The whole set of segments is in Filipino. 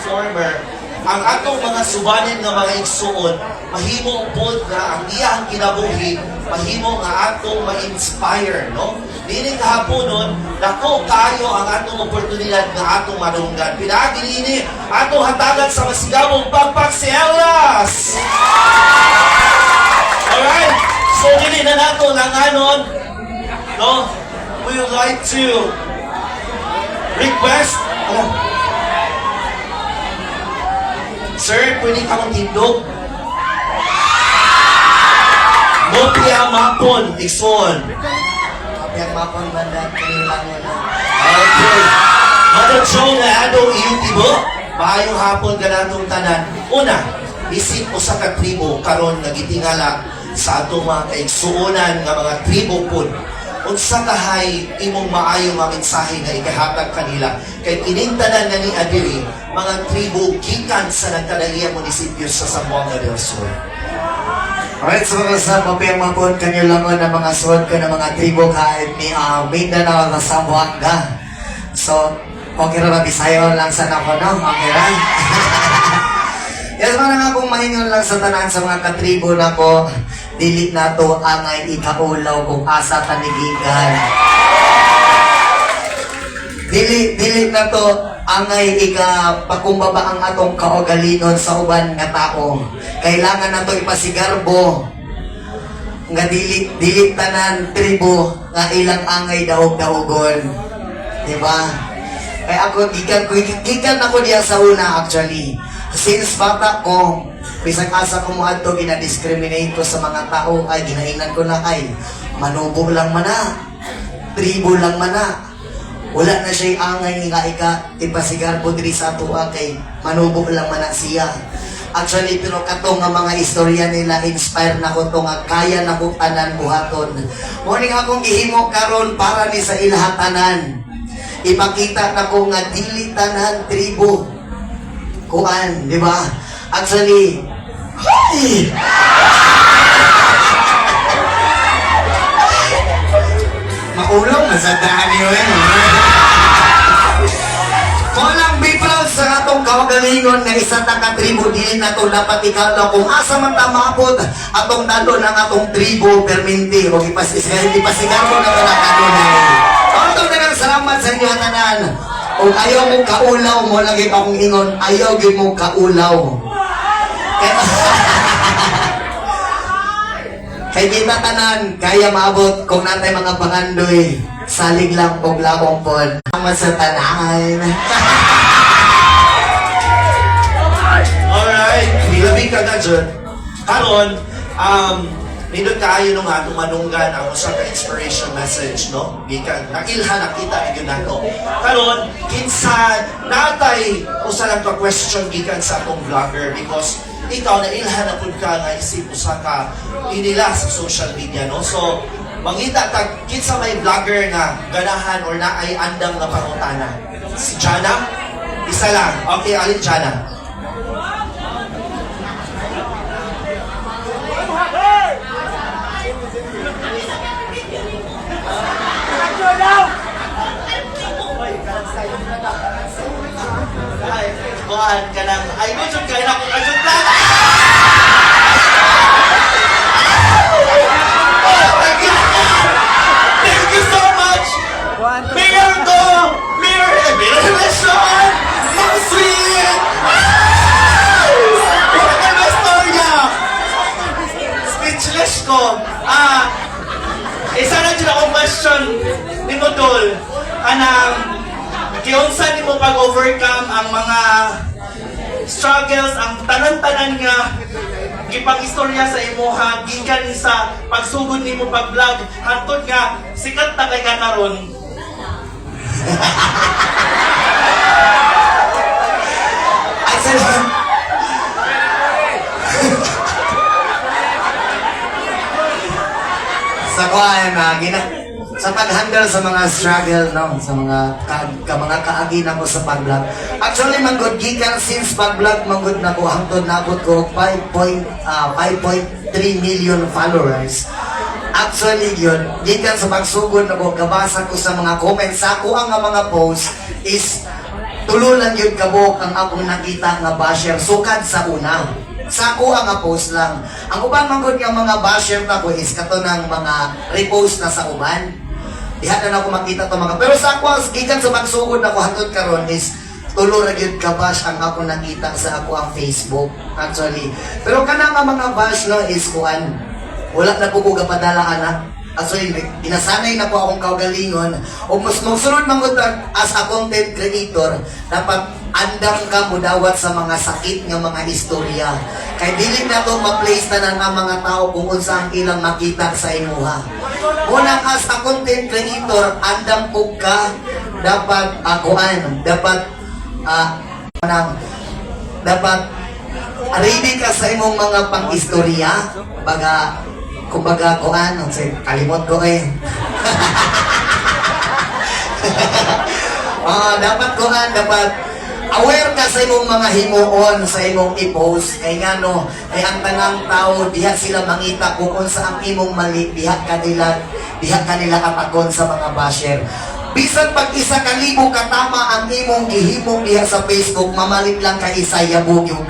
performer, ang atong mga subanin nga mga igsuon, mahimo pod nga ang iyang kinabuhi, mahimo nga atong ma-inspire, no? Dili kahaponon, dako kayo ang atong oportunidad nga atong madunggan. Pinaagi ini atong hatagan sa masigabong pagpaksielas. Alright? So dili na nato langanon, no? We would like to request, sir, pwede ka mong tindog? Mopia mapon, Ikson. Mopia mapon, banda, kanilang mo na. Okay. Mother Joe na adong iyong tibo, maayong hapon ka natong tanan. Una, isip o sa katribo, karon nga gitingala sa atong mga kaigsuonan nga mga tribo po. Unsa kahay imong maayo nga mensahe nga ikahatag kanila kay inintanan nga ni adiri mga tribo gikan sa nagkadayang munisipyo sa Zamboanga del Sur. Alright, so sa Mopia mapon, kanilang mo na mga suwad ko na mga tribo kahit ni Mindanao na Zamboanga. So, okay ra Bisayo lang sana ko, no? Okay ra? Yes, man nga akong mahingon lang sa tanan sa mga katribo na ko, dili na to angay ikaulaw kung asa tanigigan. Dili na to angay pakumbaba ang atong kaugalinon sa uban nga tao. Kailangan na to ipasigarbo nga dili tanan tribo nga ilang angay daog-daogon. Diba? Kaya ako gikan ako diya sa una actually. Since bata ko, bisag asa ko mo adto ginadiscriminate ko sa mga tao, ay ginainan ko na ay manubo lang mana, tribo lang mana. Wala na siya angay nga ipasigar po diri sa tuwa kay manubo lang mana siya. Actually, pero kato nga mga istorya nila, inspire na ko to nga kaya na ko tanan buhaton. Morning akong gihimo karon para ni sa ilahatanan. Ipakita na ko nga dili tanan tribo. Kuan, di ba? Actually, hi! Maulong na sa daan yun. Walang be proud sa atong kawagalingon na isa ta ka tribo, dili na to dapat ikaw kung asa man ta maabot atong dalo ng atong tribo perminti o ipasigar mo na pala kanunay. Atong dagang salamat sa inyo tanan. Kung ayaw mong kaulaw mo, lagi akong ingon, ayaw din mong kaulaw. Kay kita tanan, kaya maabot kung natay mga pangandoy, salig lang kong labong pod. Salamat sa tanan. Alright, ilabi ka na dyan. Karon, nindot kaayo nung atong manunggan ang usa ka inspiration message, no? Gikan nakilhan nakita gyud nato. Karon kinsa natay usa lang ka question gikan sa atong vlogger because ikaw na ilhan na pud ka nga isip usa ka inila sa social media, no? So mangita tag kinsa may vlogger nga ganahan or naay andang na pangutana. Si Jana? Isa lang. Okay, alin Jana? Buwan ka ng, ay, gusto ka na kung ajot lang! Thank you so much! Mayor ko! Mayor Revelation! Ang sweet! Ang istorya! Speechless ko! Isa na dyan akong question ni Modol. Kiunsa nimo pag-overcome ang mga struggles, ang tanan-tanan nga gipang-istorya sa imuha gikan sa pagsugod nimo pag-vlog hantod nga sikat na kay kanaron. Sa kuan sa pag-handle sa mga struggle, no, sa mga kaagi na ko sa pag-vlog. Actually manggod gikan since pag-vlog manggod na ko hangtod nabot ko 5.3 million followers. Actually yun, gikan sa pagsugod na ko kabasa ko sa mga comments sa ako ang mga post is tulo lang yun kabok ang akong nakita nga basher sukad sa una. Sa ako ang post lang. Ang uban manggod nga mga basher na ko is kato ng mga repost na sa uban. Diha na ako makita to mga. Pero sa ako, gikan sa magsugod na ko hantod karon is tulo ra gyud ka bash ang ako nakita sa ako ang Facebook actually. Pero kana nga mga bash no is kuan. Wala na po ko gapadala anak. Actually, ginasanay na po akong kaugalingon. O mas magsunod manggod as a content creator, dapat andam ka mudawat sa mga sakit nga mga istorya. Kay dili na to ma-place na ang mga tao kung unsa ang ilang makita sa imuha. Unang as a content creator, andam po ka, dapat dapat ready ka sa imong mga pang-istorya. Kumbaga kuan, kalimot ko eh. dapat aware ka sa imong mga himuon sa imong i-post. Kay nga no, ay ang tanang tao, diha sila mangita kung unsa ang imong mali, diha kanila katakon sa mga basher. Bisan pag 1,000 katama ang imong gihimong diha sa Facebook, mamalit lang ka isa yabog yung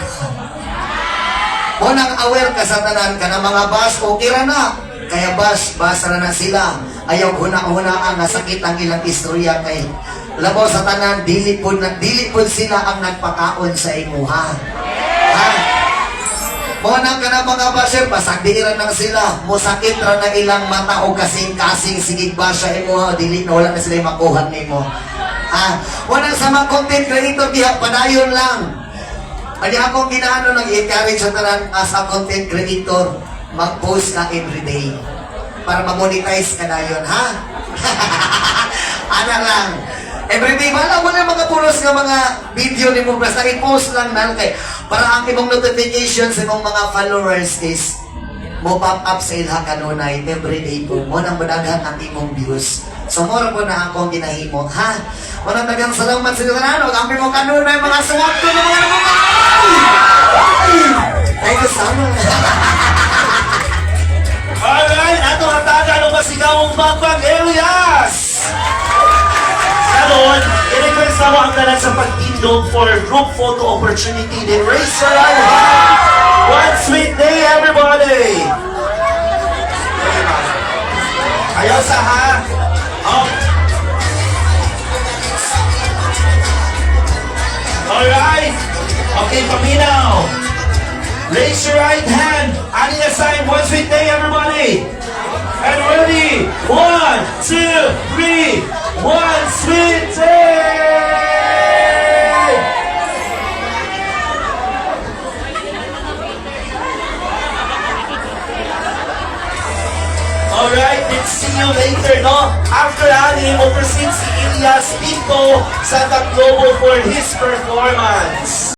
Unang aware ka sa tanan ka na mga bash, okay ra na. Kaya basa na sila. Ayaw huna-hunaan nga sakit ang ilang istorya kay labaw sa tanan, dili po sila ang nagpakaon sa imuha. Ha? Unang ka na mga basher, pasagdiiran lang sila. Musakit ra na ilang mata o kasing-kasing sigig basha imuha, dili na wala na sila makuha nimo. Ha? Unang sa mga content creator, diha padayon lang. Ani akong ginaano nag-encourage sa tanan as a content creator, mag-post ka everyday para ma-monetize ka na yun, ha? Ana lang. Everyday, wala mo na mga pulos ng mga video ni mo, basta i-post lang na kay para ang imong notifications sa imong mga followers is mo pop up sa ilha kanunay everyday po. Mo nang madaghan ang imong views. So, mura po na akong ginahimo, ha? Walang dagang salamat sa inyo kanan. Ang mo kanunay mga suwag ko ng mga Thank you so much. Alright, atong hataga ng masigawong Bagbag Elias! Karon, i-request ako ang tanan sa pagtindog for group photo opportunity. Then raise your right hand. One sweet day, everybody! Ayaw sa ha? Oh. Alright! Okay, paminaw! Raise your right hand. Adding a sign. One sweet day, everybody. And ready. 1, 2, 3. One sweet day. Alright, let's see you later, no? After adding, we'll proceed si Elias Pinto sa Global for his performance.